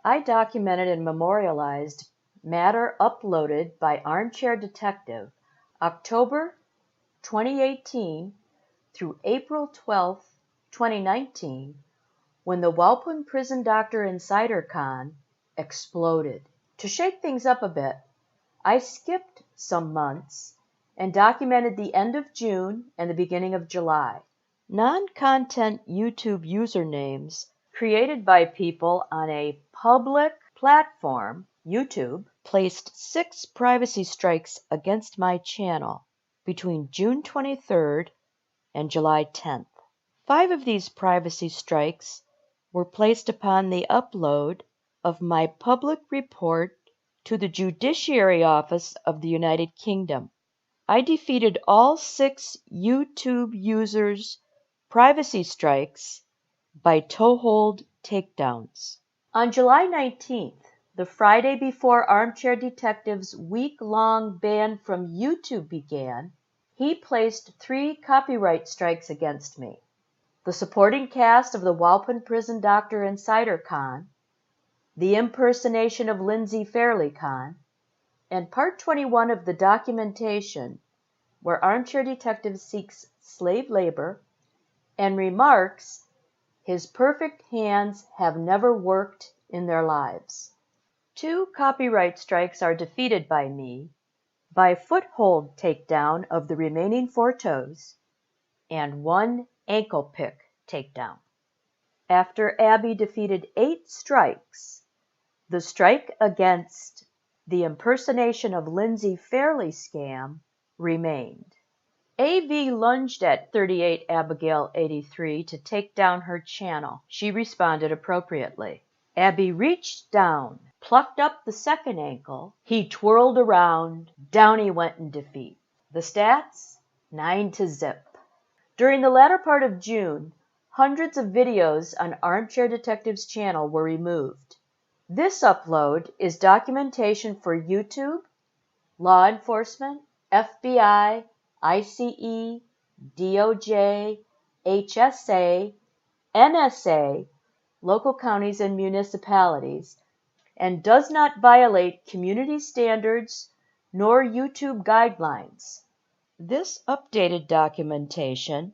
I documented and memorialized matter uploaded by Armchair Detective October 2018 through April 12, 2019, when the Walpun Prison Doctor Insider Con exploded. To shake things up a bit, I skipped some months and documented the end of June and the beginning of July. Non-content YouTube usernames created by people on a public platform, YouTube, placed 6 privacy strikes against my channel between June 23rd and July 10th. 5 of these privacy strikes were placed upon the upload of my public report to the Judiciary Office of the United Kingdom. I defeated all 6 YouTube users' privacy strikes by toehold takedowns. On July 19th, the Friday before Armchair Detective's week-long ban from YouTube began, he placed 3 copyright strikes against me. The supporting cast of the Walpun Prison Doctor Insider Con, the impersonation of Lindsay Fairley Con, and Part 21 of the documentation where Armchair Detective seeks slave labor and remarks his perfect hands have never worked in their lives. 2 copyright strikes are defeated by me by foothold takedown of the remaining 4 toes and 1 ankle pick takedown. After Abby defeated 8 strikes, the strike against the impersonation of Lindsay Fairley scam remained. AV lunged at 38abigail83 to take down her channel. She responded appropriately. Abby reached down, plucked up the second ankle. He twirled around. Down he went in defeat. The stats? 9-0. During the latter part of June, hundreds of videos on Armchair Detective's channel were removed. This upload is documentation for YouTube, law enforcement, FBI, ICE, DOJ, HSA, NSA, local counties and municipalities, and does not violate community standards nor YouTube guidelines. This updated documentation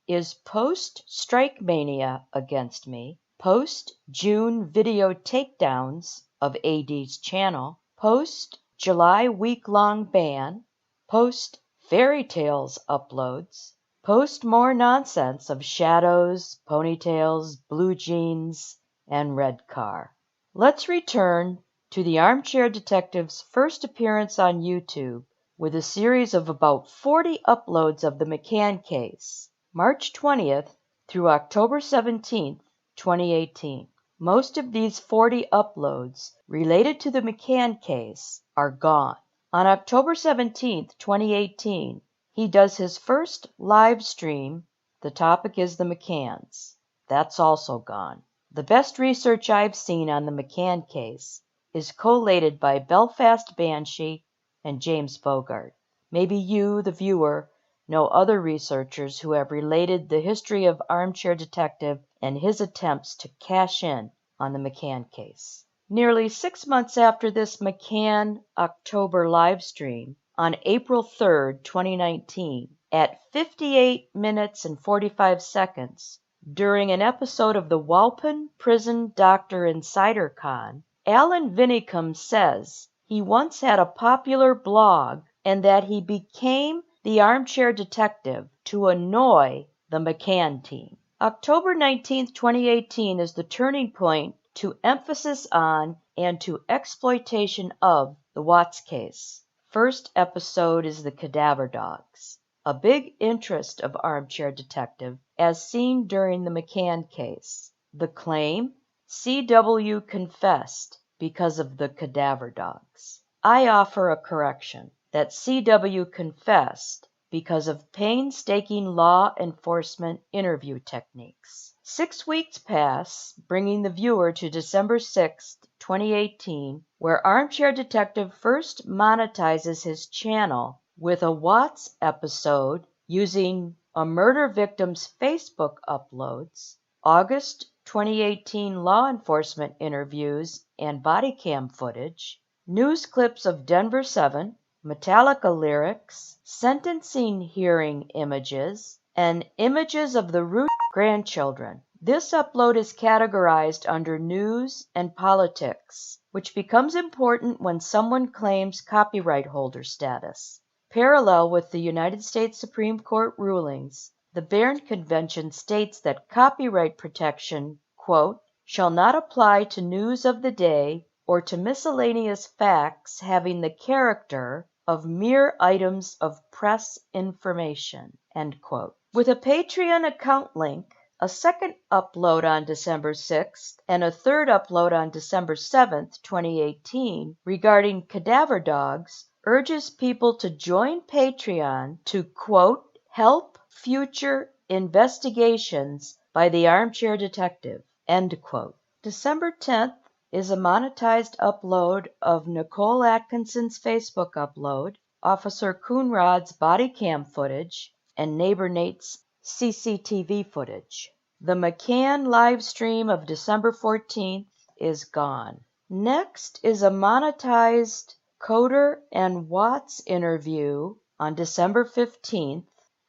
is post-strike mania against me, post-June video takedowns of AD's channel, post-July week-long ban, post-fairy tales uploads, post more nonsense of shadows, ponytails, blue jeans, and red car. Let's return to the Armchair Detective's first appearance on YouTube with a series of about 40 uploads of the McCann case, March 20th through October 17th, 2018. Most of these 40 uploads related to the McCann case are gone. On October 17th, 2018, he does his first live stream. The topic is the McCanns. That's also gone. The best research I've seen on the McCann case is collated by Belfast Banshee and James Bogart. Maybe you, the viewer, know other researchers who have related the history of Armchair Detective and his attempts to cash in on the McCann case. Nearly 6 months after this McCann October live stream, on April 3rd, 2019, at 58 minutes and 45 seconds, during an episode of the Walpun Prison Doctor Insider Con, Alan Vinicum says he once had a popular blog and that he became the Armchair Detective to annoy the McCann team. October 19th, 2018 is the turning point to emphasis on and to exploitation of the Watts case. First episode is the cadaver dogs, a big interest of Armchair Detective as seen during the McCann case. The claim, CW confessed because of the cadaver dogs. I offer a correction that CW confessed because of painstaking law enforcement interview techniques. 6 weeks pass, bringing the viewer to December 6th, 2018, where Armchair Detective first monetizes his channel with a Watts episode using a murder victim's Facebook uploads. August 2018 law enforcement interviews and body cam footage, news clips of Denver 7, Metallica lyrics, sentencing hearing images, and images of the Root grandchildren. This upload is categorized under news and politics, which becomes important when someone claims copyright holder status. Parallel with the United States Supreme Court rulings, the Berne Convention states that copyright protection, quote, shall not apply to news of the day or to miscellaneous facts having the character of mere items of press information, end quote. With a Patreon account link, a second upload on December 6th and a third upload on December 7th, 2018, regarding cadaver dogs, urges people to join Patreon to, quote, help future investigations by the armchair detective, end quote. December 10th is a monetized upload of Nicole Atkinson's Facebook upload, Officer Coonrod's body cam footage, and neighbor Nate's CCTV footage. The McCann live stream of December 14th is gone. Next is a monetized Coder and Watts interview on December 15th.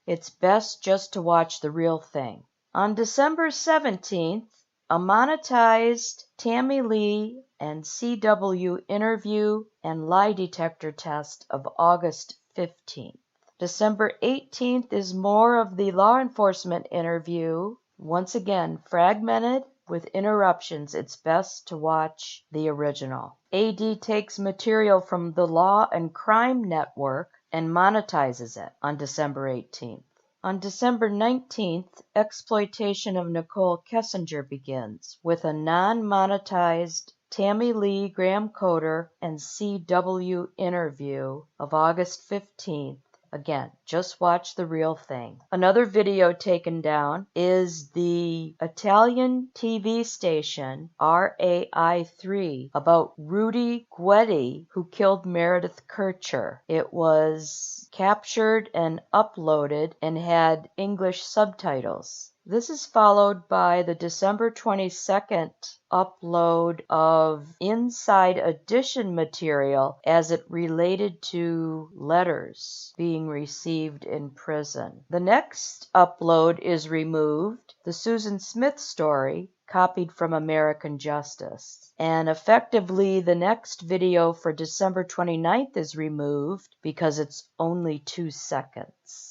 It's best just to watch the real thing. On December 17th, a monetized Tammy Lee and CW interview and lie detector test of August 15th. December 18th is more of the law enforcement interview, once again fragmented with interruptions. It's best to watch the original. AD takes material from the Law and Crime Network and monetizes it on December 18th. On December 19th, exploitation of Nicole Kessinger begins with a non-monetized Tammy Lee Graham Coder and CW interview of August 15th. Again, just watch the real thing. Another video taken down is the Italian TV station RAI3 about Rudy Guetti, who killed Meredith Kircher. It was captured and uploaded and had English subtitles. This is followed by the December 22nd upload of Inside Edition material as it related to letters being received in prison. The next upload is removed, the Susan Smith story, copied from American Justice. And effectively, the next video for December 29th is removed because it's only 2 seconds.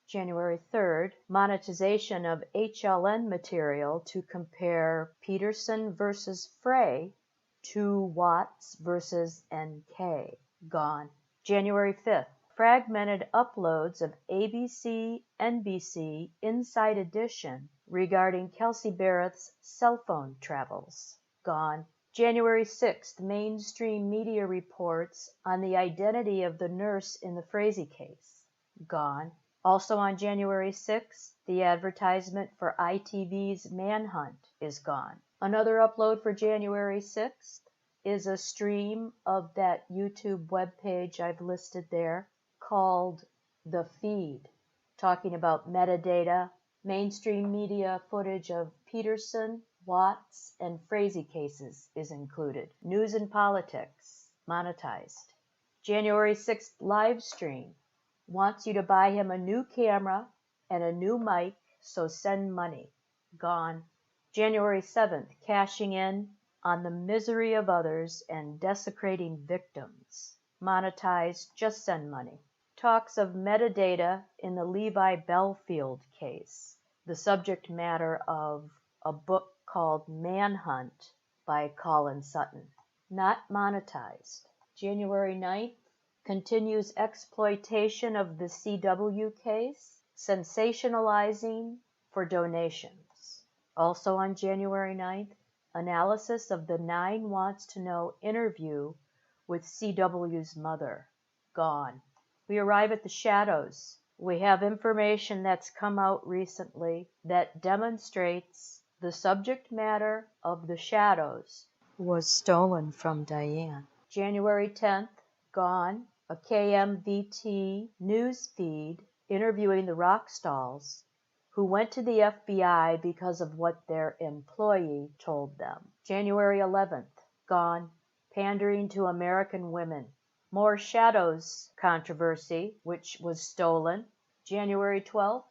January 3rd, monetization of HLN material to compare Peterson versus Frey to Watts versus NK. Gone. January 5th, fragmented uploads of ABC, NBC Inside Edition regarding Kelsey Barrett's cell phone travels. Gone. January 6th, mainstream media reports on the identity of the nurse in the Frazee case. Gone. Also on January 6th, the advertisement for ITV's Manhunt is gone. Another upload for January 6th is a stream of that YouTube webpage I've listed there called The Feed, talking about metadata, mainstream media footage of Peterson, Watts, and Frazee cases is included. News and politics, monetized. January 6th live stream. Wants you to buy him a new camera and a new mic, so send money. Gone. January 7th, cashing in on the misery of others and desecrating victims. Monetized, just send money. Talks of metadata in the Levi Belfield case. The subject matter of a book called Manhunt by Colin Sutton. Not monetized. January 9th, continues exploitation of the CW case, sensationalizing for donations. Also on January 9th, analysis of the 9 Wants to Know interview with CW's mother. Gone. We arrive at the shadows. We have information that's come out recently that demonstrates the subject matter of the shadows was stolen from Diane. January 10th, gone. A KMVT news feed interviewing the Rockstalls who went to the FBI because of what their employee told them. January 11th, gone, pandering to American women. More Shadows controversy, which was stolen. January 12th,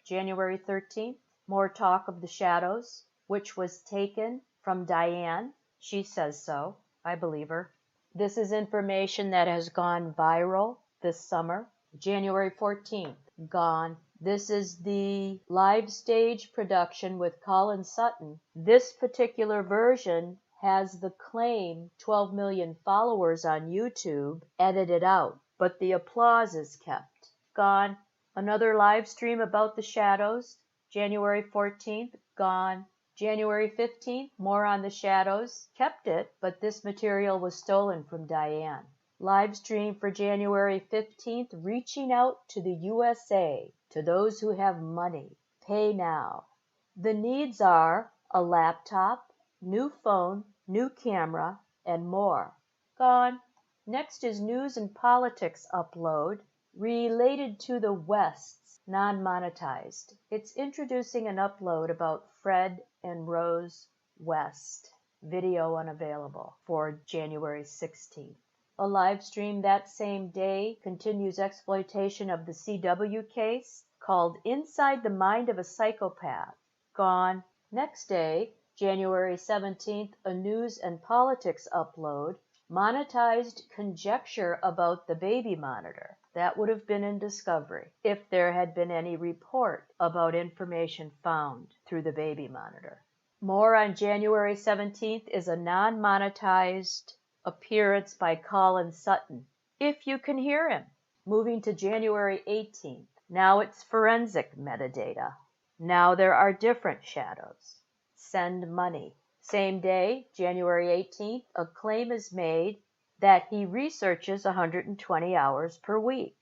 January 13th, more talk of the shadows, which was taken from Diane. She says so. I believe her. This is information that has gone viral this summer. January 14th, gone. This is the live stage production with Colin Sutton. This particular version has the claim 12 million followers on YouTube edited out, but the applause is kept. Gone. Another live stream about the shadows. January 14th, gone. January 15th, more on the shadows. Kept it, but this material was stolen from Diane. Live stream for January 15th, reaching out to the USA, to those who have money. Pay now. The needs are a laptop, new phone, new camera, and more. Gone. Next is news and politics upload related to the West's non-monetized. It's introducing an upload about Fred and Rose West. Video unavailable for January 16th. A live stream that same day continues exploitation of the CW case called Inside the Mind of a Psychopath. Gone. Next day, January 17th, a news and politics upload, monetized conjecture about the baby monitor. That would have been in Discovery if there had been any report about information found through the baby monitor. More on January 17th is a non-monetized appearance by Colin Sutton, if you can hear him. Moving to January 18th. Now it's forensic metadata. Now there are different shadows. Send money. Same day, January 18th, a claim is made that he researches 120 hours per week.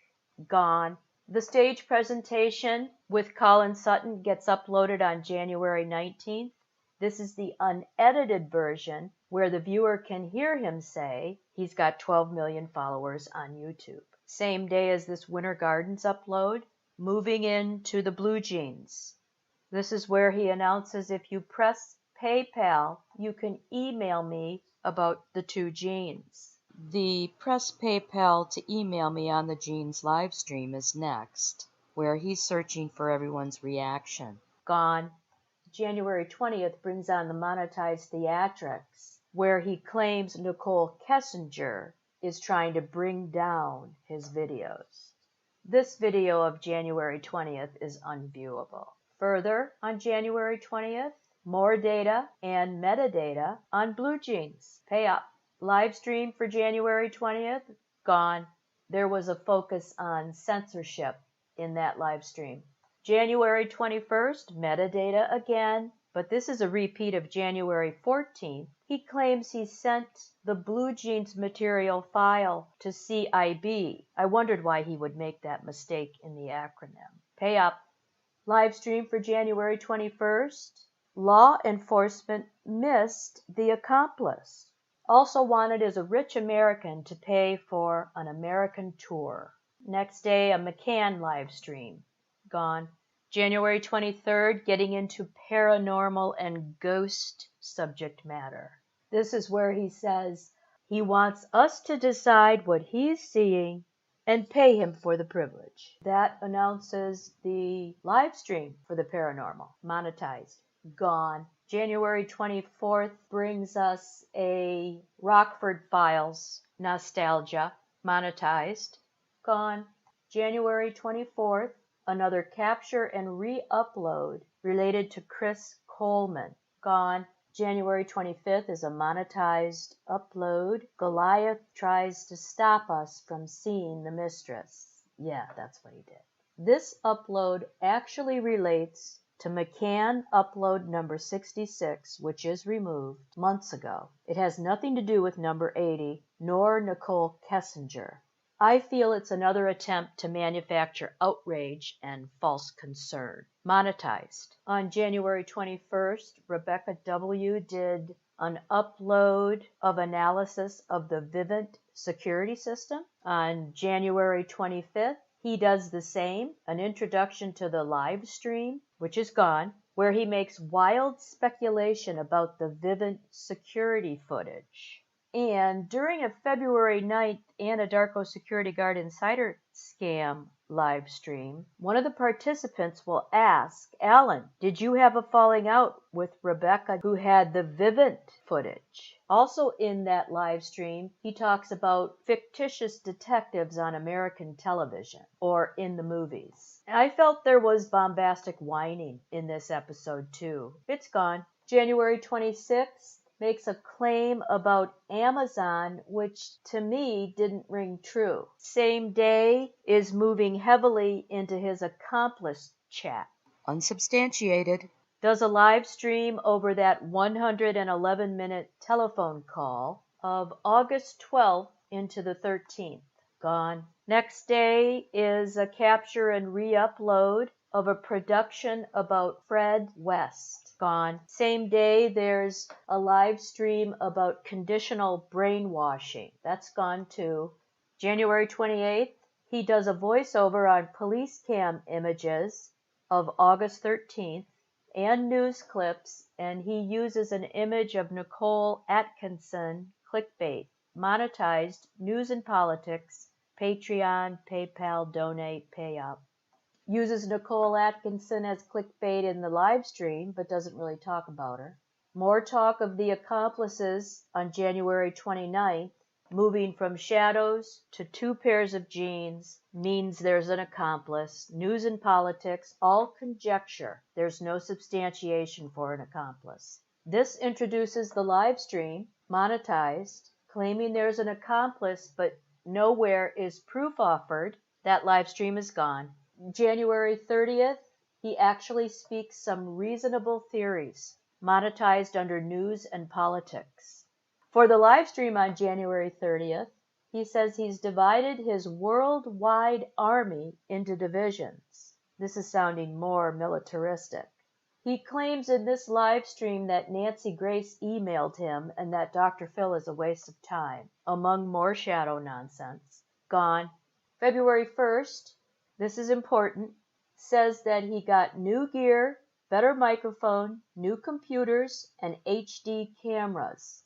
Gone. The stage presentation with Colin Sutton gets uploaded on January 19th. This is the unedited version where the viewer can hear him say he's got 12 million followers on YouTube. Same day as this Winter Gardens upload. Moving into the blue jeans. This is where he announces if you press PayPal, you can email me about the 2 jeans. The press PayPal to email me on the jeans live stream is next, where he's searching for everyone's reaction. Gone. January 20th brings on the monetized theatrics, where he claims Nicole Kessinger is trying to bring down his videos. This video of January 20th is unviewable. Further, on January 20th, more data and metadata on blue jeans. Pay up. Live stream for January 20th, gone. There was a focus on censorship in that live stream. January 21st, metadata again, but this is a repeat of January 14th. He claims he sent the blue jeans material file to CIB. I wondered why he would make that mistake in the acronym. Pay up. Live stream for January 21st. Law enforcement missed the accomplice. Also wanted is a rich American to pay for an American tour. Next day, a McCann live stream. Gone. January 23rd, getting into paranormal and ghost subject matter. This is where he says he wants us to decide what he's seeing and pay him for the privilege. That announces the live stream for the paranormal, monetized. Gone. January 24th brings us a Rockford Files nostalgia, monetized. Gone. January 24th, another capture and re-upload related to Chris Coleman. Gone. January 25th is a monetized upload. Goliath tries to stop us from seeing the mistress. Yeah, that's what he did. This upload actually relates to McCann upload number 66, which is removed months ago. It has nothing to do with number 80, nor Nicole Kessinger. I feel it's another attempt to manufacture outrage and false concern. Monetized. On January 21st, Rebecca W. did an upload of analysis of the Vivint security system. On January 25th, He does the same, an introduction to the live stream, which is gone, where he makes wild speculation about the Vivint security footage. And during a February 9th Anadarko security guard insider scam live stream, one of the participants will ask, Alan, did you have a falling out with Rebecca who had the Vivint footage? Also in that live stream, he talks about fictitious detectives on American television or in the movies. I felt there was bombastic whining in this episode too. It's gone. January 26th. Makes a claim about Amazon, which to me didn't ring true. Same day is moving heavily into his accomplice chat. Unsubstantiated. Does a live stream over that 111-minute telephone call of August 12th into the 13th. Gone. Next day is a capture and re-upload of a production about Fred West. Gone. Same day, there's a live stream about conditional brainwashing. That's gone too. January 28th, he does a voiceover on police cam images of August 13th and news clips, and he uses an image of Nicole Atkinson, clickbait, monetized, news and politics, Patreon, PayPal, donate, pay up. Uses Nicole Atkinson as clickbait in the live stream, but doesn't really talk about her. More talk of the accomplices on January 29th, moving from shadows to 2 pairs of jeans, means there's an accomplice. News and politics, all conjecture. There's no substantiation for an accomplice. This introduces the live stream, monetized, claiming there's an accomplice, but nowhere is proof offered. That live stream is gone. January 30th, he actually speaks some reasonable theories, monetized under news and politics. For the live stream on January 30th, he says he's divided his worldwide army into divisions. This is sounding more militaristic. He claims in this live stream that Nancy Grace emailed him and that Dr. Phil is a waste of time, among more shadow nonsense. Gone. February 1st, this is important, says that he got new gear, better microphone, new computers, and HD cameras.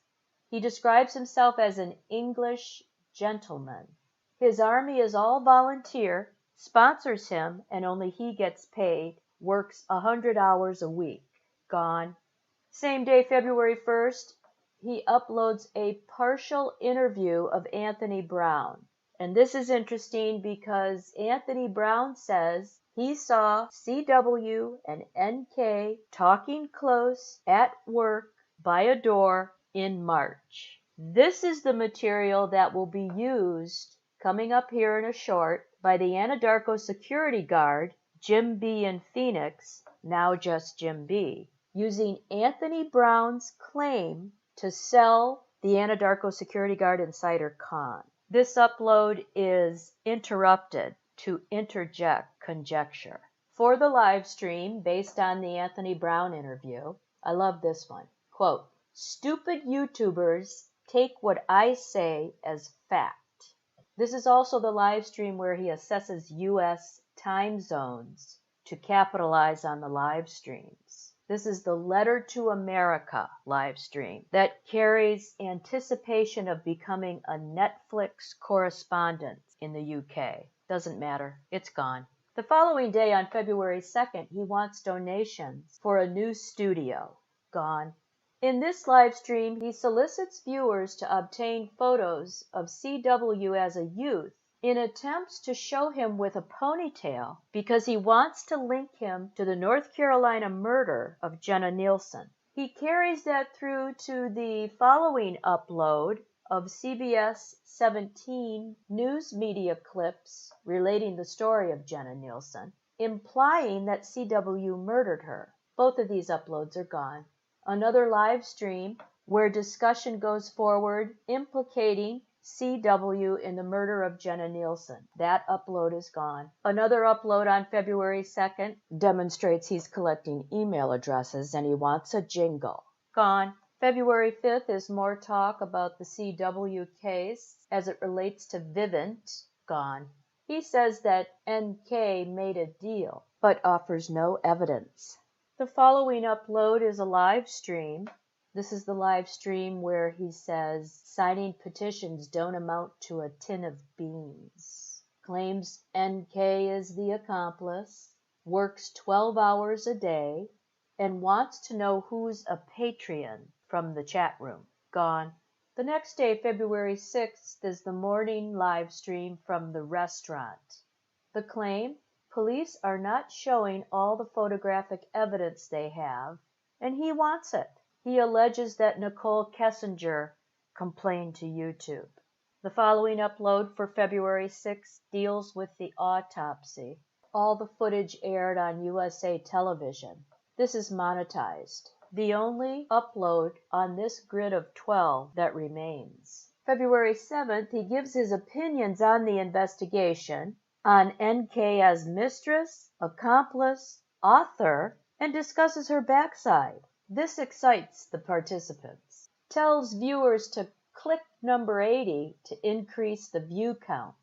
He describes himself as an English gentleman. His army is all volunteer, sponsors him, and only he gets paid, works 100 hours a week. Gone. Same day, February 1st, he uploads a partial interview of Anthony Brown. And this is interesting because Anthony Brown says he saw CW and NK talking close at work by a door in March. This is the material that will be used, coming up here in a short, by the Anadarko security guard, Jim B. in Phoenix, now just Jim B., using Anthony Brown's claim to sell the Anadarko security guard insider con. This upload is interrupted to interject conjecture. For the live stream, based on the Anthony Brown interview, I love this one. Quote, "Stupid YouTubers take what I say as fact." This is also the live stream where he assesses U.S. time zones to capitalize on the live streams. This is the Letter to America live stream that carries anticipation of becoming a Netflix correspondent in the UK. Doesn't matter. It's gone. The following day, on February 2nd, he wants donations for a new studio. Gone. In this live stream, he solicits viewers to obtain photos of CW as a youth in attempts to show him with a ponytail because he wants to link him to the North Carolina murder of Jenna Nielsen. He carries that through to the following upload of CBS 17 news media clips relating the story of Jenna Nielsen, implying that CW murdered her. Both of these uploads are gone. Another live stream where discussion goes forward implicating CW in the murder of Jenna Nielsen. That upload is gone. Another upload on February 2nd demonstrates he's collecting email addresses and he wants a jingle. Gone. February 5th is more talk about the CW case as it relates to Vivint. Gone. He says that NK made a deal, but offers no evidence. The following upload is a live stream. This is the live stream where he says signing petitions don't amount to a tin of beans. Claims NK is the accomplice, works 12 hours a day, and wants to know who's a Patreon from the chat room. Gone. The next day, February 6th, is the morning live stream from the restaurant. The claim: police are not showing all the photographic evidence they have, and he wants it. He alleges that Nicole Kessinger complained to YouTube. The following upload for February 6th deals with the autopsy. All the footage aired on USA Television. This is monetized. The only upload on this grid of 12 that remains. February 7th, he gives his opinions on the investigation, on NK as mistress, accomplice, author, and discusses her backside. This excites the participants. Tells viewers to click number 80 to increase the view count,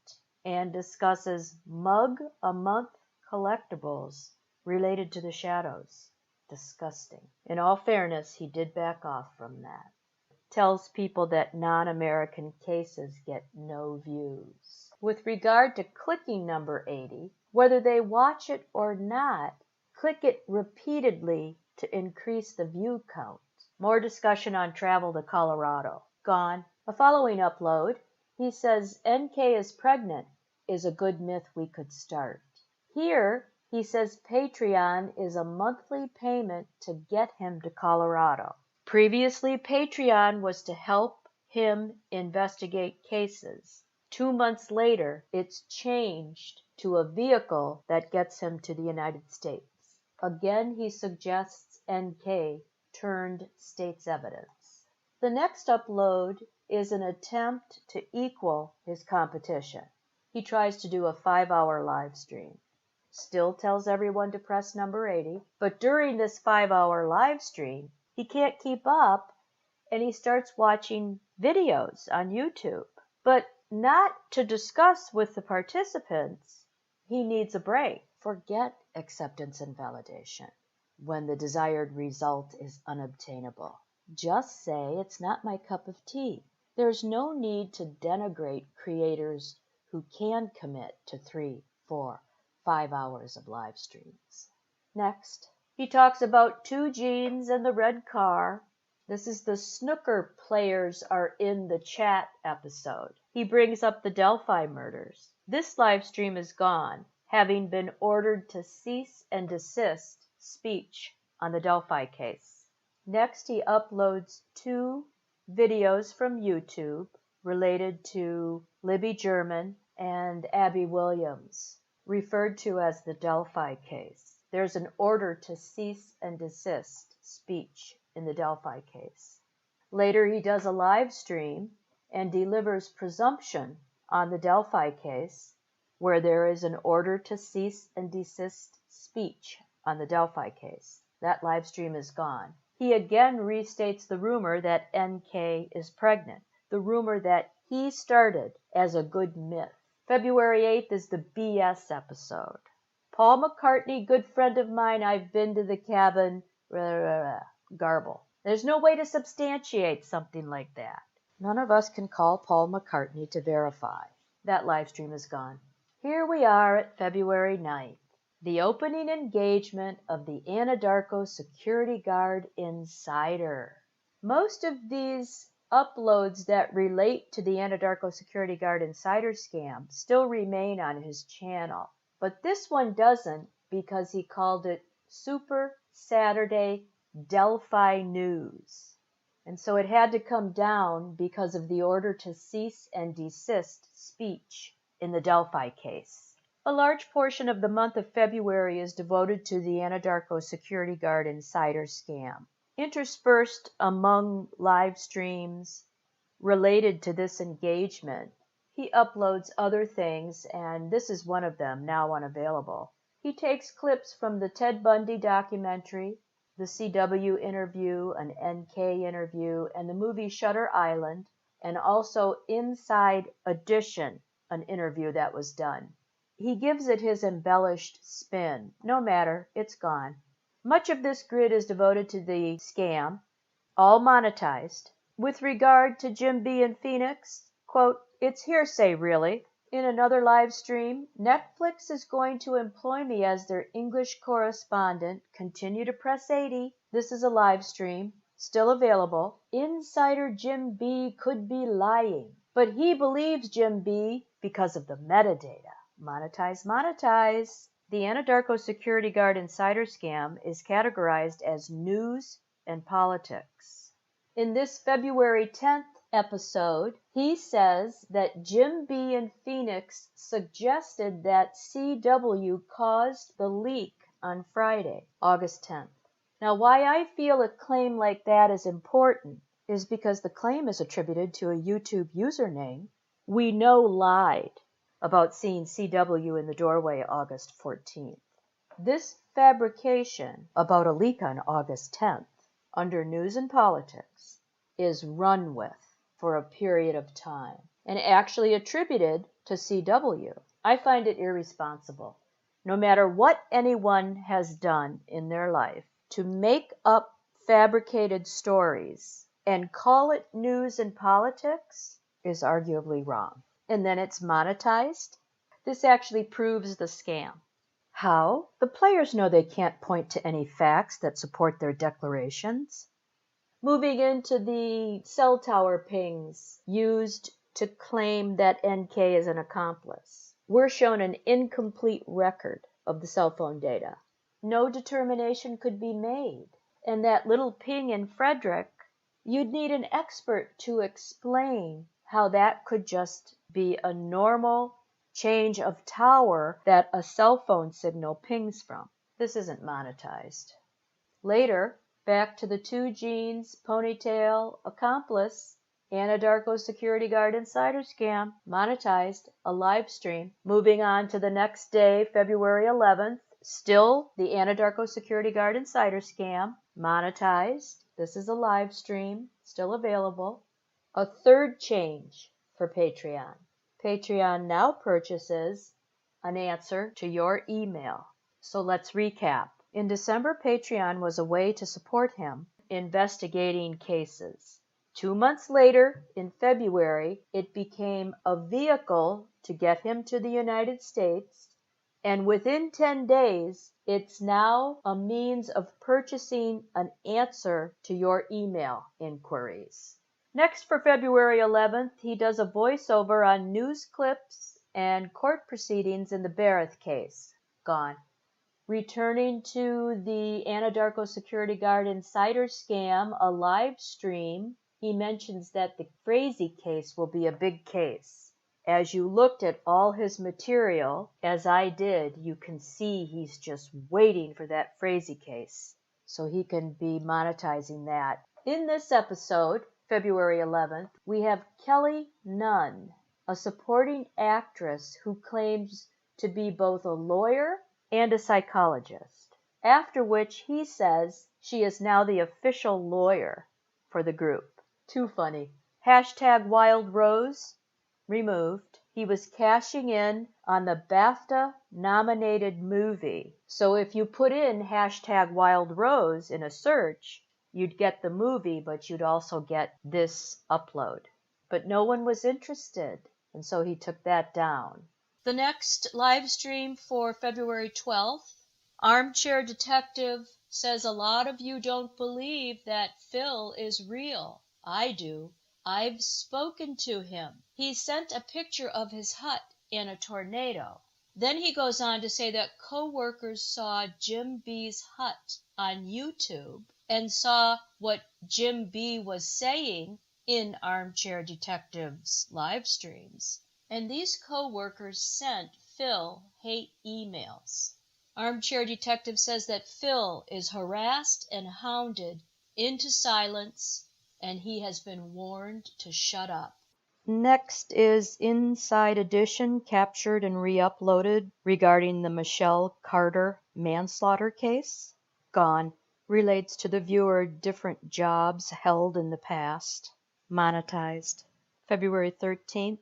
and discusses mug-a-month collectibles related to the shadows. Disgusting. In all fairness, he did back off from that. Tells people that non-American cases get no views. With regard to clicking number 80, whether they watch it or not, click it repeatedly to increase the view count. More discussion on travel to Colorado. Gone. A following upload, he says NK is pregnant is a good myth we could start. Here, he says Patreon is a monthly payment to get him to Colorado. Previously, Patreon was to help him investigate cases. 2 months later, it's changed to a vehicle that gets him to the United States. Again, he suggests NK turned state's evidence. The next upload is an attempt to equal his competition. He tries to do a 5-hour live stream. Still tells everyone to press number 80, but during this 5-hour live stream, he can't keep up, and he starts watching videos on YouTube. But not to discuss with the participants. He needs a break. Forget acceptance and validation when the desired result is unobtainable. Just say it's not my cup of tea. There's no need to denigrate creators who can commit to 3, 4, 5 hours of live streams. Next, he talks about 2 jeans and the red car. This is the snooker players are in the chat episode. He brings up the Delphi murders. This live stream is gone, having been ordered to cease and desist speech on the Delphi case. Next, he uploads 2 videos from YouTube related to Libby German and Abby Williams, referred to as the Delphi case. There's an order to cease and desist speech in the Delphi case. Later, he does a live stream and delivers presumption on the Delphi case, where there is an order to cease and desist speech on the Delphi case. That live stream is gone. He again restates the rumor that NK is pregnant, the rumor that he started as a good myth. February 8th is the BS episode. Paul McCartney, good friend of mine, I've been to the cabin, garble. There's no way to substantiate something like that. None of us can call Paul McCartney to verify. That live stream is gone. Here we are at February 9th, the opening engagement of the Anadarko Security Guard Insider. Most of these uploads that relate to the Anadarko Security Guard Insider scam still remain on his channel, but this one doesn't because he called it Super Saturday Delphi News. And so it had to come down because of the order to cease and desist speech in the Delphi case. A large portion of the month of February is devoted to the Anadarko Security Guard Insider scam. Interspersed among live streams related to this engagement, he uploads other things, and this is one of them, now unavailable. He takes clips from the Ted Bundy documentary, the CW interview, an NK interview, and the movie Shutter Island, and also Inside Edition, an interview that was done. he gives it his embellished spin. No matter, it's gone. Much of this grid is devoted to the scam, all monetized. With regard to Jim B. and Phoenix, quote, it's hearsay, really. In another live stream, Netflix is going to employ me as their English correspondent. Continue to press 80. This is a live stream, still available. Insider Jim B. could be lying, but he believes Jim B. because of the metadata. Monetize, monetize. The Anadarko security guard insider scam is categorized as news and politics. In this February 10th episode, he says that Jim B. and Phoenix suggested that CW caused the leak on Friday, August 10th. Now, why I feel a claim like that is important is because the claim is attributed to a YouTube username we know lied about seeing CW in the doorway August 14th. This fabrication about a leak on August 10th, under news and politics, is run with for a period of time and actually attributed to CW. I find it irresponsible, no matter what anyone has done in their life, to make up fabricated stories and call it news and politics is arguably wrong. And then it's monetized. This actually proves the scam. How? The players know they can't point to any facts that support their declarations. Moving into the cell tower pings used to claim that NK is an accomplice. We're shown an incomplete record of the cell phone data. No determination could be made. And that little ping in Frederick, you'd need an expert to explain how that could just be a normal change of tower that a cell phone signal pings from. This isn't monetized. Later, back to the 2 Genes, ponytail, accomplice, Anadarko security guard insider scam, monetized, a live stream. Moving on to the next day, February 11th, still the Anadarko security guard insider scam, monetized. This is a live stream, still available. A third change for Patreon. Patreon now purchases an answer to your email. So let's recap. In December, Patreon was a way to support him investigating cases. 2 months later, in February, it became a vehicle to get him to the United States. And within 10 days, it's now a means of purchasing an answer to your email inquiries. Next, for February 11th, he does a voiceover on news clips and court proceedings in the Barrett case. Gone. Returning to the Anadarko security guard insider scam, a live stream, he mentions that the Frazee case will be a big case. As you looked at all his material, as I did, you can see he's just waiting for that Frazee case so he can be monetizing that. In this episode, February 11th, we have Kelly Nunn, a supporting actress who claims to be both a lawyer and a psychologist, after which he says she is now the official lawyer for the group. Too funny. Hashtag Wild Rose, removed. He was cashing in on the BAFTA-nominated movie. So if you put in hashtag Wild Rose in a search, you'd get the movie, but you'd also get this upload. But no one was interested, and so he took that down. The next live stream for February 12th, Armchair Detective says a lot of you don't believe that Phil is real. I do. I've spoken to him. He sent a picture of his hut in a tornado. Then he goes on to say that co-workers saw Jim B's hut on YouTube and saw what Jim B was saying in Armchair Detective's live streams. And these co-workers sent Phil hate emails. Armchair Detective says that Phil is harassed and hounded into silence, and he has been warned to shut up. Next is Inside Edition, captured and re-uploaded regarding the Michelle Carter manslaughter case. Gone. Relates to the viewer different jobs held in the past. Monetized. February 13th,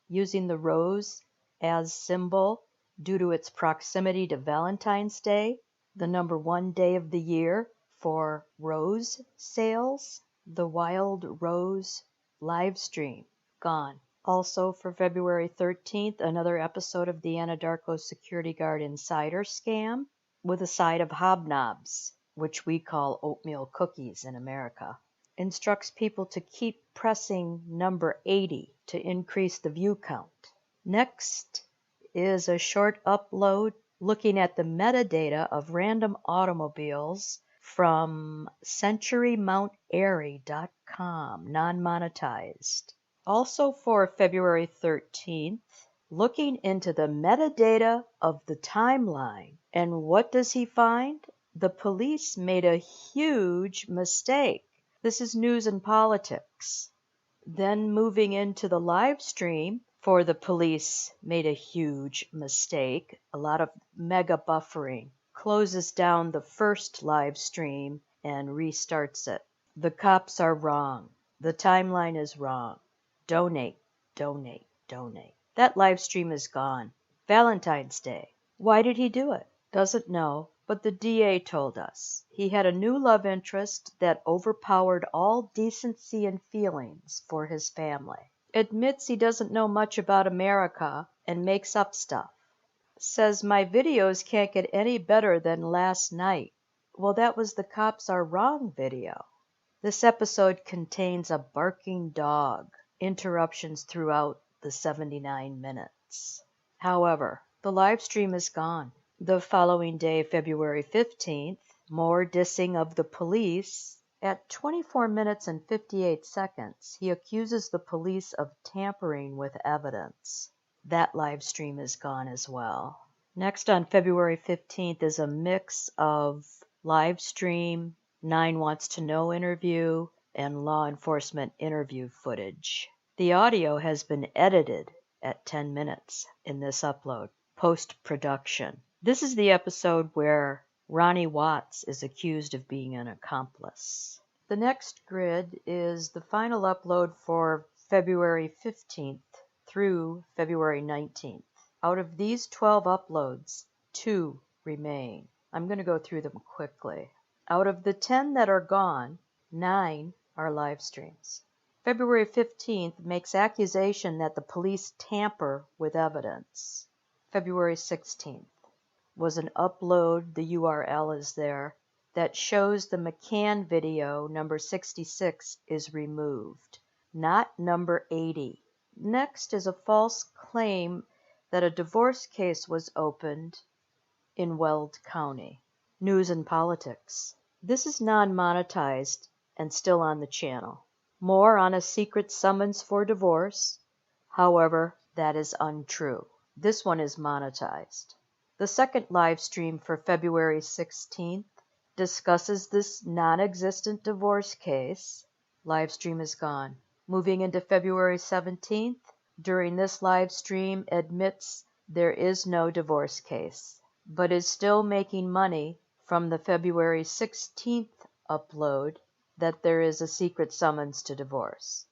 using the rose as symbol, due to its proximity to Valentine's Day, the #1 day of the year for rose sales. The Wild Rose live stream, gone. Also for February 13th, another episode of the Anadarko Security Guard Insider scam with a side of hobnobs, which we call oatmeal cookies in America. Instructs people to keep pressing number 80 to increase the view count. Next is a short upload looking at the metadata of random automobiles from centurymountairy.com, non-monetized. Also for February 13th, looking into the metadata of the timeline. And what does he find? The police made a huge mistake. This is news and politics. Then moving into the live stream for the police made a huge mistake. A lot of mega buffering. Closes down the first live stream and restarts it. The cops are wrong. The timeline is wrong. Donate, donate, donate. That live stream is gone. Valentine's Day. Why did he do it? Doesn't know, but the DA told us. He had a new love interest that overpowered all decency and feelings for his family. Admits he doesn't know much about America and makes up stuff. Says my videos can't get any better than last night. Well, that was the Cops Are Wrong video. This episode contains a barking dog. Interruptions throughout the 79 minutes. However, the live stream is gone. The following day, February 15th, more dissing of the police. At 24 minutes and 58 seconds, he accuses the police of tampering with evidence. That live stream is gone as well. Next on February 15th is a mix of live stream, 9 Wants to Know interview, and law enforcement interview footage. The audio has been edited at 10 minutes in this upload, post-production. This is the episode where Ronnie Watts is accused of being an accomplice. The next grid is the final upload for February 15th through February 19th. Out of these 12 uploads, 2 remain. I'm going to go through them quickly. Out of the 10 that are gone, 9 are live streams. February 15th makes accusation that the police tamper with evidence. February 16th was an upload, the URL is there, that shows the McCann video number 66 is removed, not number 80. Next is a false claim that a divorce case was opened in Weld County. News and politics. This is non-monetized and still on the channel. More on a secret summons for divorce. However, that is untrue. This one is monetized. The second live stream for February 16th discusses this non-existent divorce case. Live stream is gone. Moving into February 17th, during this live stream admits there is no divorce case, but is still making money from the February 16th upload that there is a secret summons to divorce.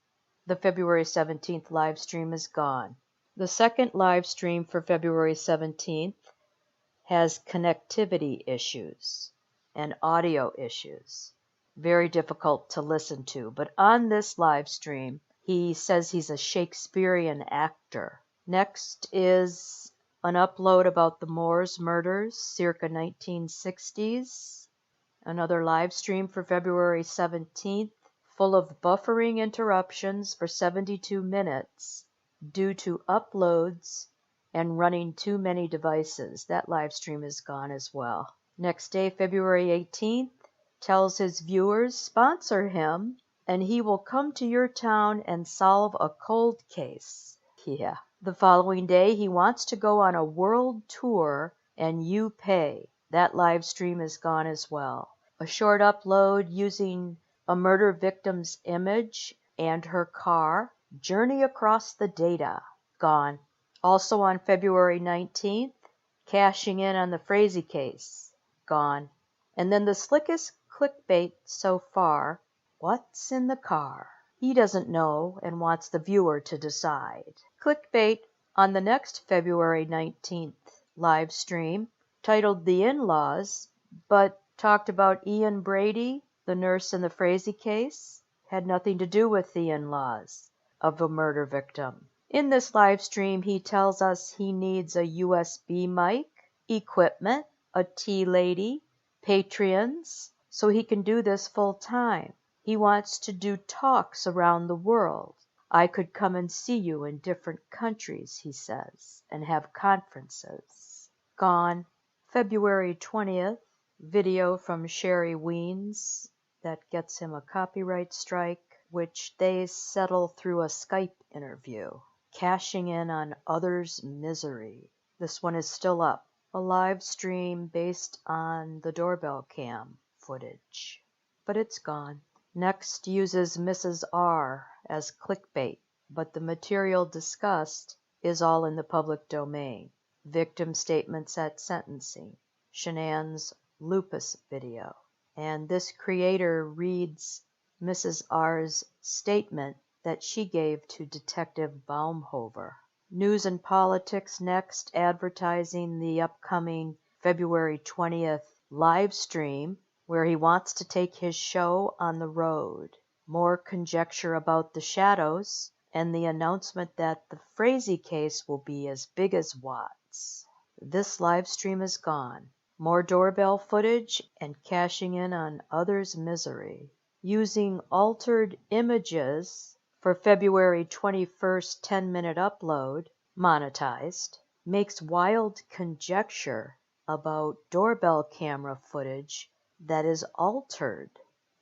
The February 17th live stream is gone. The second live stream for February 17th has connectivity issues and audio issues. Very difficult to listen to, but on this live stream, he says he's a Shakespearean actor. Next is an upload about the Moors murders circa 1960s. Another live stream for February 17th, full of buffering interruptions for 72 minutes due to uploads and running too many devices. That live stream is gone as well. Next day, February 18th, tells his viewers sponsor him and he will come to your town and solve a cold case. Yeah. The following day, he wants to go on a world tour and you pay. That live stream is gone as well. A short upload using a murder victim's image and her car. Journey across the data. Gone. Also on February 19th, cashing in on the Frazee case. Gone. And then the slickest clickbait so far, what's in the car? He doesn't know and wants the viewer to decide. Clickbait on the next February 19th live stream titled The In-Laws, but talked about Ian Brady, the nurse in the Frazee case, had nothing to do with the in-laws of a murder victim. In this live stream, he tells us he needs a USB mic, equipment, a tea lady, Patreons, so he can do this full time. He wants to do talks around the world. I could come and see you in different countries, he says, and have conferences. Gone. February 20th, video from Sherry Weens that gets him a copyright strike, which they settle through a Skype interview. Cashing in on others' misery. This one is still up. A live stream based on the doorbell cam footage. But it's gone. Next uses Mrs. R as clickbait, but the material discussed is all in the public domain. Victim statements at sentencing. Shanann's lupus video. And this creator reads Mrs. R's statement that she gave to Detective Baumhover. News and politics next, advertising the upcoming February 20th live stream where he wants to take his show on the road. More conjecture about the shadows and the announcement that the Frazee case will be as big as Watts. This live stream is gone. More doorbell footage and cashing in on others' misery. Using altered images for February 21st 10-minute upload, monetized, makes wild conjecture about doorbell camera footage that is altered.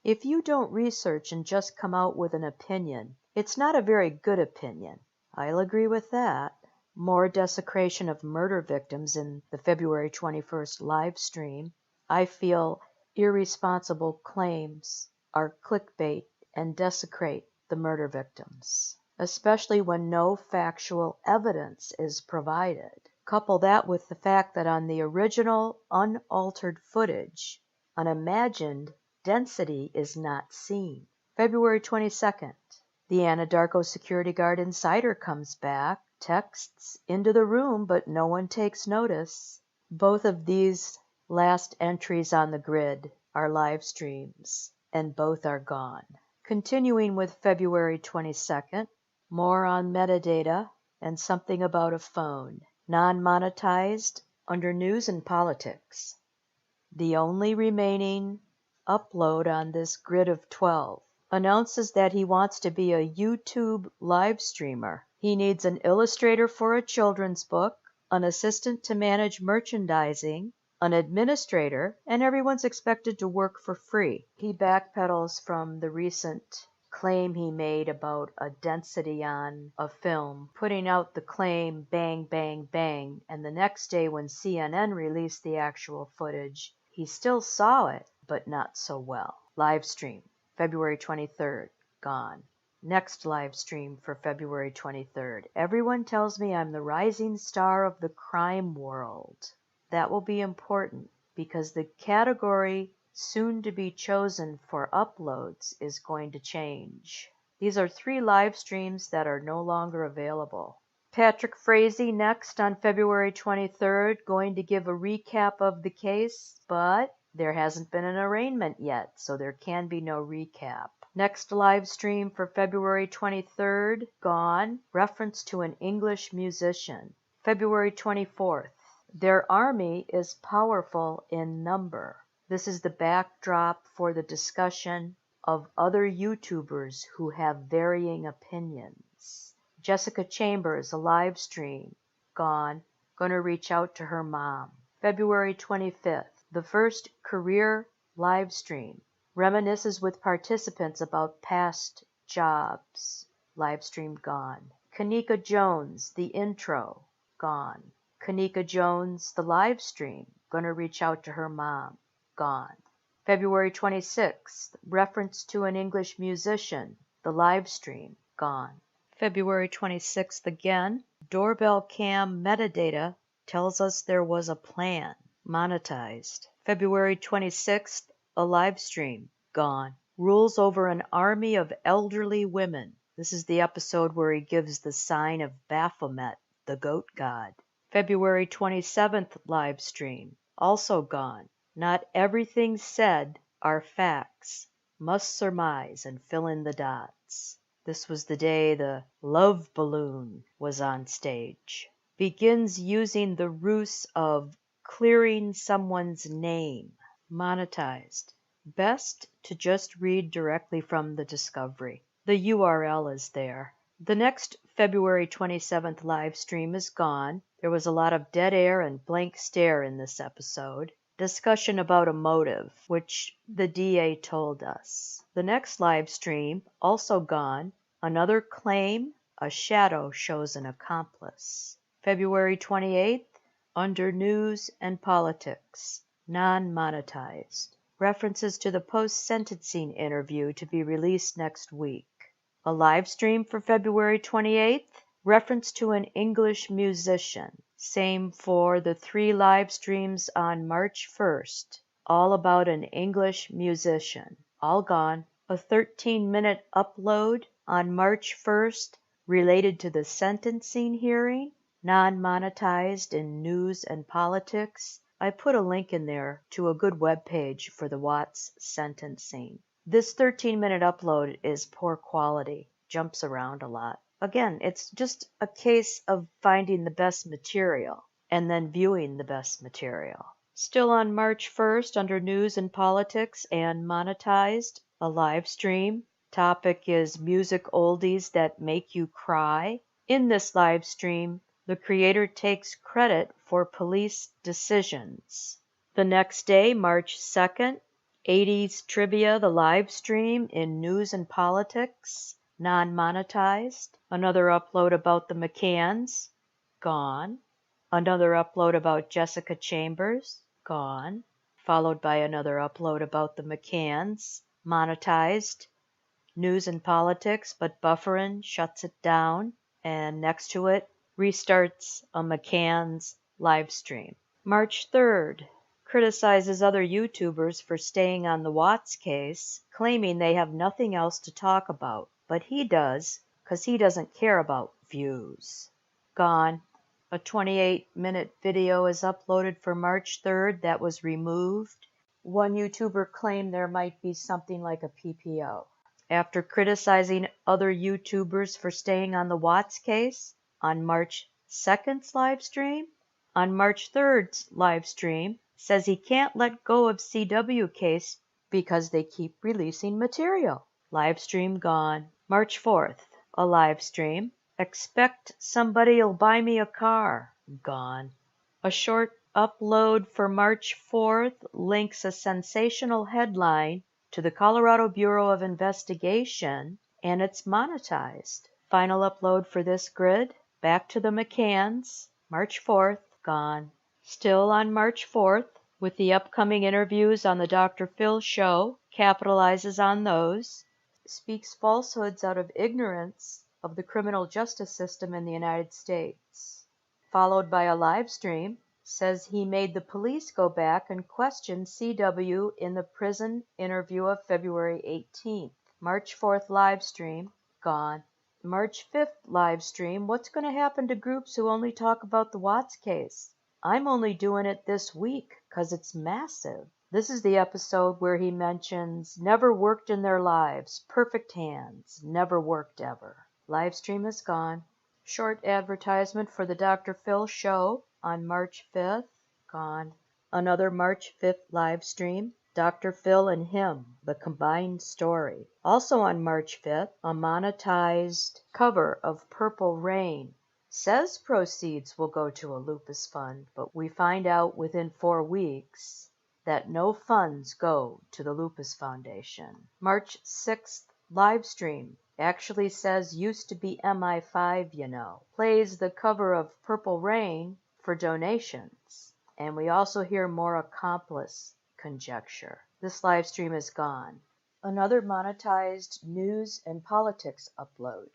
If you don't research and just come out with an opinion, it's not a very good opinion. I'll agree with that. More desecration of murder victims in the February 21st live stream. I feel irresponsible claims are clickbait and desecrate the murder victims, especially when no factual evidence is provided. Couple that with the fact that on the original unaltered footage, an imagined density is not seen. February 22nd, the Anadarko security guard insider comes back, texts into the room, but no one takes notice. Both of these last entries on the grid are live streams, and both are gone. Continuing with February 22nd, more on metadata and something about a phone. Non-monetized under news and politics. The only remaining upload on this grid of 12 announces that he wants to be a YouTube live streamer. He needs an illustrator for a children's book, an assistant to manage merchandising, an administrator, and everyone's expected to work for free. He backpedals from the recent claim he made about a density on a film, putting out the claim bang, bang, bang, and the next day when CNN released the actual footage, he still saw it, but not so well. Live stream, February 23rd, gone. Next live stream for February 23rd. Everyone tells me I'm the rising star of the crime world. That will be important because the category soon to be chosen for uploads is going to change. These are 3 live streams that are no longer available. Patrick Frazee next on February 23rd, going to give a recap of the case, but there hasn't been an arraignment yet, so there can be no recap. Next live stream for February 23rd, gone, reference to an English musician. February 24th, their army is powerful in number. This is the backdrop for the discussion of other YouTubers who have varying opinions. Jessica Chambers, a live stream, gone, gonna reach out to her mom. February 25th, the first career live stream, reminisces with participants about past jobs. Live stream gone. Kanika Jones, the intro, gone. Kanika Jones, the live stream, gonna reach out to her mom, gone. February 26th, reference to an English musician, the live stream, gone. February 26th again, doorbell cam metadata tells us there was a plan, monetized. February 26th, a live stream, gone. Rules over an army of elderly women. This is the episode where he gives the sign of Baphomet, the goat god. February 27th live stream, also gone. Not everything said are facts. Must surmise and fill in the dots. This was the day the love balloon was on stage. Begins using the ruse of clearing someone's name. Monetized. Best to just read directly from the discovery. The URL is there. The next February 27th live stream is gone. There was a lot of dead air and blank stare in this episode. Discussion about a motive, which the DA told us. The next live stream, also gone. Another claim, a shadow shows an accomplice. February 28th, under news and politics, non-monetized. References to the post-sentencing interview to be released next week. A live stream for February 28th, reference to an English musician. Same for the 3 live streams on March 1st, all about an English musician. All gone. A 13-minute upload on March 1st related to the sentencing hearing, non-monetized in news and politics. I put a link in there to a good web page for the Watts sentencing. This 13-minute upload is poor quality, jumps around a lot. Again, it's just a case of finding the best material and then viewing the best material. Still on March 1st, under news and politics and monetized, a live stream. Topic is music oldies that make you cry. In this live stream, the creator takes credit for police decisions. The next day, March 2nd, 80s Trivia, the live stream in news and politics, non-monetized. Another upload about the McCanns, gone. Another upload about Jessica Chambers, gone. Followed by another upload about the McCanns, monetized. News and politics, but Bufferin shuts it down. And next to it, restarts a McCann's live stream. March 3rd, criticizes other YouTubers for staying on the Watts case, claiming they have nothing else to talk about. But he does, because he doesn't care about views. Gone. A 28-minute video is uploaded for March 3rd that was removed. One YouTuber claimed there might be something like a PPO. After criticizing other YouTubers for staying on the Watts case, on March 2nd's live stream, on March 3rd's live stream, says he can't let go of CW case because they keep releasing material. Live stream gone. March 4th, a live stream. Expect somebody'll buy me a car. Gone. A short upload for March 4th links a sensational headline to the Colorado Bureau of Investigation, and it's monetized. Final upload for this grid. Back to the McCanns. March 4th, gone. Still on March 4th, with the upcoming interviews on the Dr. Phil show, capitalizes on those. Speaks falsehoods out of ignorance of the criminal justice system in the United States. Followed by a live stream, says he made the police go back and question CW in the prison interview of February 18th. March 4th live stream, gone. March 5th live stream, what's going to happen to groups who only talk about the Watts case? I'm only doing it this week because it's massive. This is the episode where he mentions never worked in their lives, perfect hands, never worked ever. Live stream is gone. Short advertisement for the Dr. Phil show on March 5th, gone. Another March 5th live stream, Dr. Phil and him, the combined story. Also on March 5th, a monetized cover of Purple Rain. Says proceeds will go to a lupus fund, but we find out within 4 weeks that no funds go to the Lupus Foundation. March 6th live stream. Actually says used to be MI5, you know. Plays the cover of Purple Rain for donations. And we also hear more accomplice conjecture. This live stream is gone. Another monetized news and politics upload.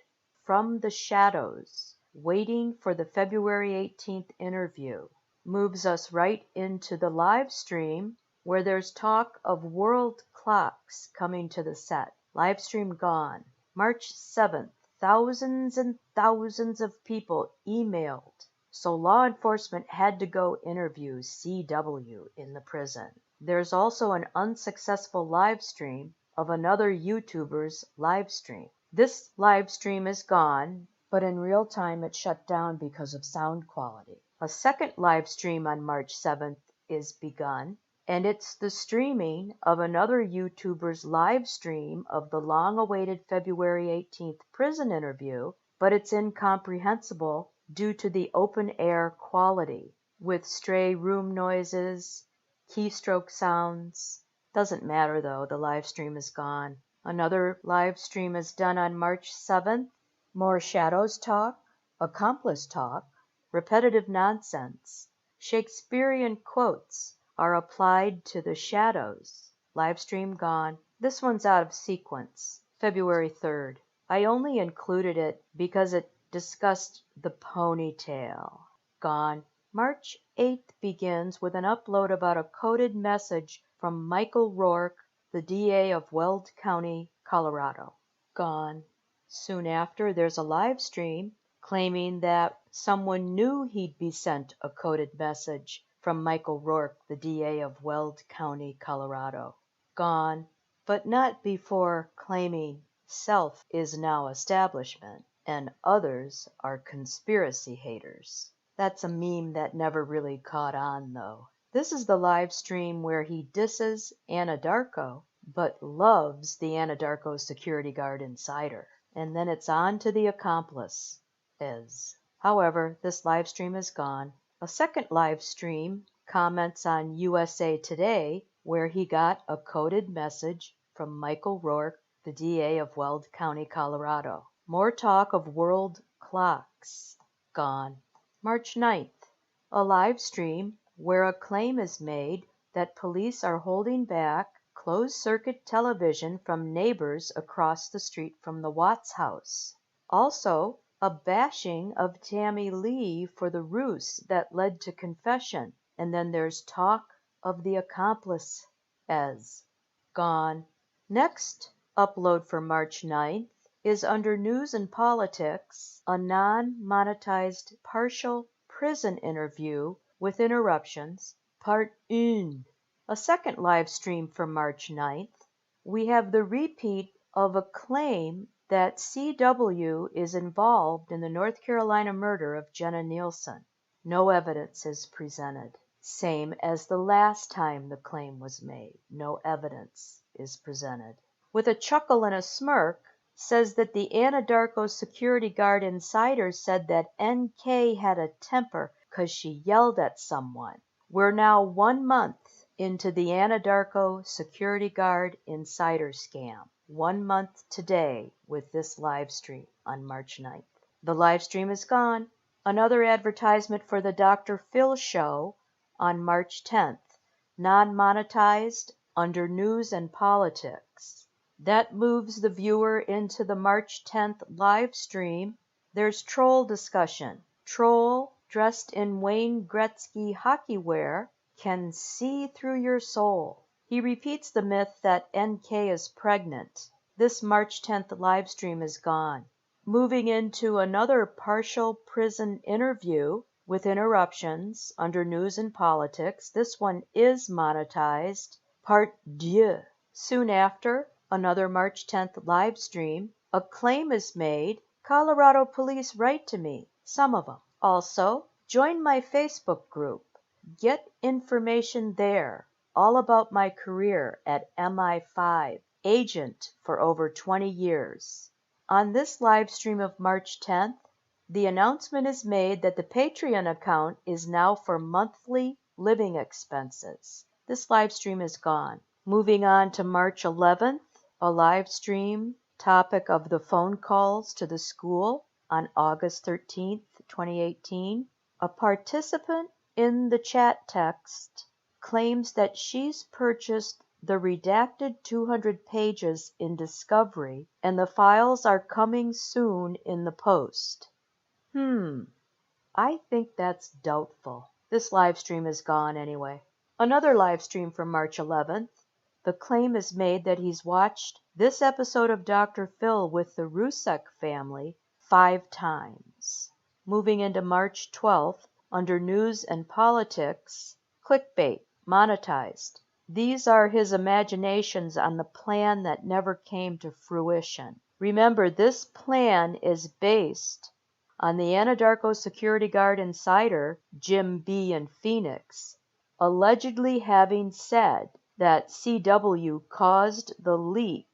From the Shadows. Waiting for the February 18th interview. Moves us right into the live stream where there's talk of world clocks coming to the set. Live stream gone. March 7th, thousands and thousands of people emailed so law enforcement had to go interview CW in the prison. There's also an unsuccessful live stream of another YouTuber's live stream. This live stream is gone, but in real time it shut down because of sound quality. A second live stream on March 7th is begun, and it's the streaming of another YouTuber's live stream of the long-awaited February 18th prison interview, but it's incomprehensible due to the open-air quality, with stray room noises, keystroke sounds. Doesn't matter though, the live stream is gone. Another live stream is done on March 7th. More shadows talk, accomplice talk, repetitive nonsense. Shakespearean quotes are applied to the shadows. Live stream gone. This one's out of sequence. February 3rd. I only included it because it discussed the ponytail. Gone. March 8th begins with an upload about a coded message from Michael Rourke, the DA of Weld County, Colorado. Gone. Soon after, there's a live stream claiming that someone knew he'd be sent a coded message from Michael Rourke, the DA of Weld County, Colorado. Gone, but not before claiming self is now establishment and others are conspiracy haters. That's a meme that never really caught on, though. This is the live stream where he disses Anadarko, but loves the Anadarko security guard insider. And then it's on to the accomplice. However, this live stream is gone. A second live stream comments on USA Today, where he got a coded message from Michael Rourke, the DA of Weld County, Colorado. More talk of world clocks. Gone. March 9th. A live stream where a claim is made that police are holding back closed-circuit television from neighbors across the street from the Watts house. Also, a bashing of Tammy Lee for the ruse that led to confession. And then there's talk of the accomplice as gone. Next upload for March 9th is under News and Politics, a non-monetized partial prison interview with interruptions, part 1. A second live stream for March 9th, we have the repeat of a claim that CW is involved in the North Carolina murder of Jenna Nielsen. No evidence is presented. Same as the last time the claim was made. No evidence is presented. With a chuckle and a smirk, says that the Anadarko security guard insider said that NK had a temper because she yelled at someone. We're now 1 month into the Anadarko security guard insider scam. 1 month today with this live stream on March 9th. The live stream is gone. Another advertisement for the Dr. Phil show on March 10th. Non-monetized under News and Politics. That moves the viewer into the March 10th live stream. There's troll discussion. Troll, dressed in Wayne Gretzky hockey wear, can see through your soul. He repeats the myth that NK is pregnant. This March 10th live stream is gone. Moving into another partial prison interview with interruptions under News and Politics. This one is monetized. Part 2. Soon after, another March 10th live stream. A claim is made. Colorado police write to me. Some of them. Also, join my Facebook group. Get information there, all about my career at MI5, agent for over 20 years. On this live stream of March 10th, the announcement is made that the Patreon account is now for monthly living expenses. This live stream is gone. Moving on to March 11th, a live stream topic of the phone calls to the school on August 13th, 2018. A participant in the chat text claims that she's purchased the redacted 200 pages in Discovery and the files are coming soon in the post. I think that's doubtful. This live stream is gone anyway. Another live stream from March 11th. The claim is made that he's watched this episode of Dr. Phil with the Rusek family 5 times. Moving into March 12th, under News and Politics, clickbait, monetized. These are his imaginations on the plan that never came to fruition. Remember, this plan is based on the Anadarko security guard insider, Jim B. in Phoenix, allegedly having said that CW caused the leak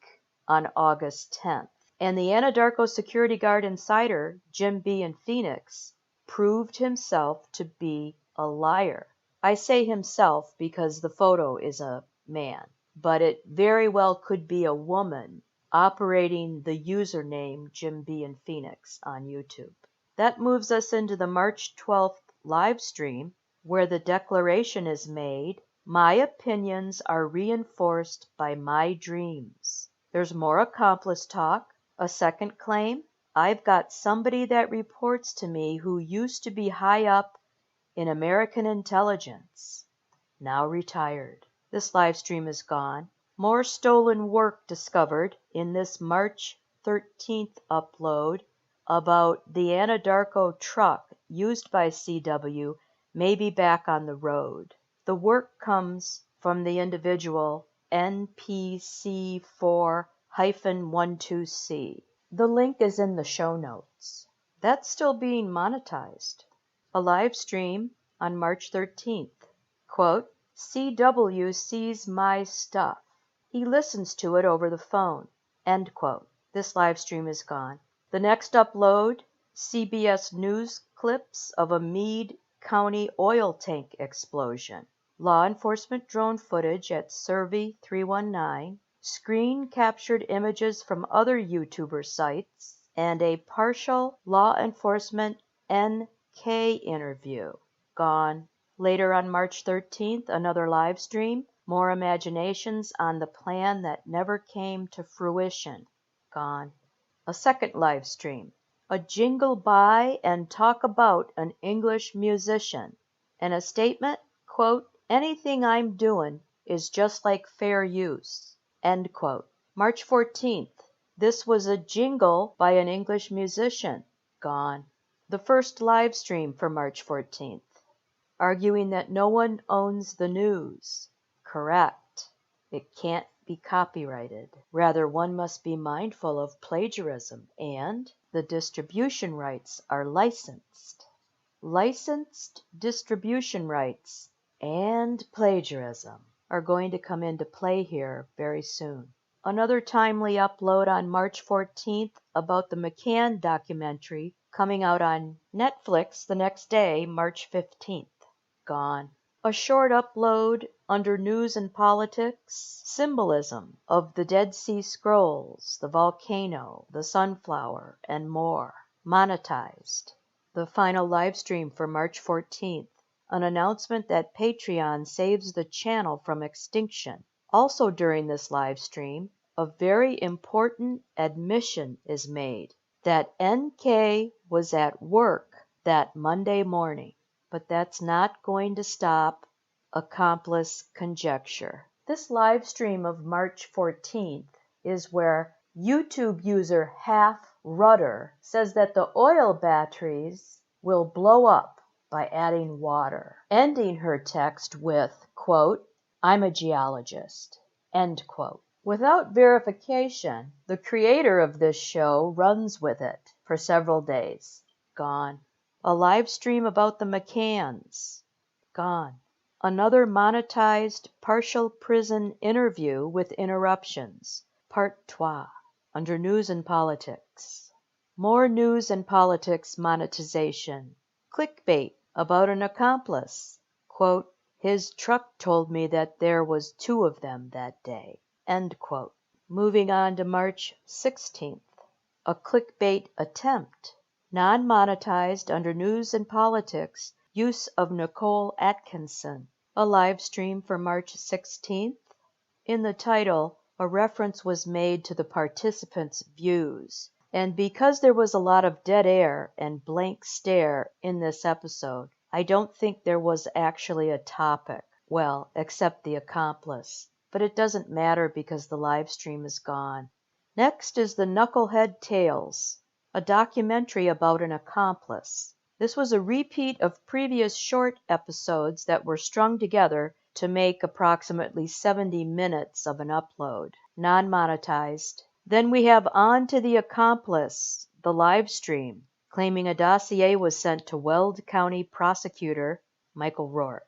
on August 10th. And the Anadarko security guard insider, Jim B. in Phoenix, proved himself to be a liar. I say himself because the photo is a man, but it very well could be a woman operating the username Jim B. in Phoenix on YouTube. That moves us into the March 12th live stream, where the declaration is made, "My opinions are reinforced by my dreams." There's more accomplice talk. A second claim, "I've got somebody that reports to me who used to be high up in American intelligence, now retired." This live stream is gone. More stolen work discovered in this March 13th upload about the Anadarko truck used by CW may be back on the road. The work comes from the individual NPC4-12C. The link is in the show notes. That's still being monetized. A live stream on March 13th. Quote, "CW sees my stuff. He listens to it over the phone." End quote. This live stream is gone. The next upload, CBS News clips of a Meade County oil tank explosion. Law enforcement drone footage at Survey 319, screen captured images from other YouTuber sites, and a partial law enforcement NK interview. Gone. Later on March 13th, another live stream, more imaginations on the plan that never came to fruition. Gone. A second live stream, a jingle by and talk about an English musician, and a statement, quote, "Anything I'm doing is just like fair use." End quote. March 14th, this was a jingle by an English musician. Gone. The first live stream for March 14th, arguing that no one owns the news. Correct. It can't be copyrighted. Rather, one must be mindful of plagiarism, and the distribution rights are licensed. Licensed distribution rights and plagiarism are going to come into play here very soon. Another timely upload on March 14th about the McCann documentary coming out on Netflix the next day, March 15th. Gone. A short upload under News and Politics, symbolism of the Dead Sea Scrolls, the volcano, the sunflower, and more. Monetized. The final live stream for March 14th, an announcement that Patreon saves the channel from extinction. Also during this live stream, a very important admission is made that NK was at work that Monday morning. But that's not going to stop accomplice conjecture. This live stream of March 14th is where YouTube user Half Rudder says that the oil batteries will blow up by adding water, ending her text with, quote, "I'm a geologist," end quote. Without verification, the creator of this show runs with it for several days. Gone. A live stream about the McCanns. Gone. Another monetized partial prison interview with interruptions. Part 2. Under News and Politics. More News and Politics monetization. Clickbait about an accomplice. Quote, "His truck told me that there was 2 of them that day." End quote. Moving on to March 16th. A clickbait attempt. Non-monetized under News and Politics, use of Nicole Atkinson. A live stream for March 16th. In the title, a reference was made to the participants' views. And because there was a lot of dead air and blank stare in this episode, I don't think there was actually a topic. Well, except the accomplice. But it doesn't matter because the live stream is gone. Next is the Knucklehead Tales, a documentary about an accomplice. This was a repeat of previous short episodes that were strung together to make approximately 70 minutes of an upload, non-monetized. Then we have On to the Accomplice, the live stream, claiming a dossier was sent to Weld County Prosecutor Michael Rourke.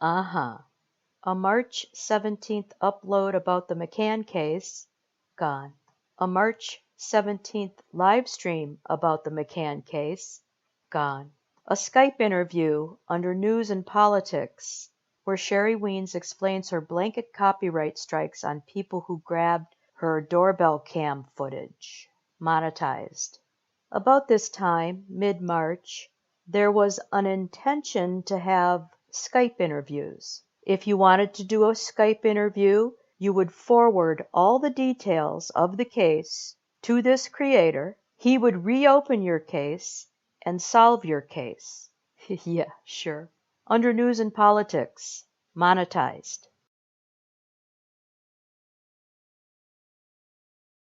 A March 17th upload about the McCann case, gone. A March 17th live stream about the McCann case, gone. A Skype interview under News and Politics, where Sherry Weens explains her blanket copyright strikes on people who grabbed her doorbell cam footage, monetized. About this time, mid-March, there was an intention to have Skype interviews. If you wanted to do a Skype interview, you would forward all the details of the case to this creator. He would reopen your case and solve your case. Yeah, sure. Under News and Politics, monetized.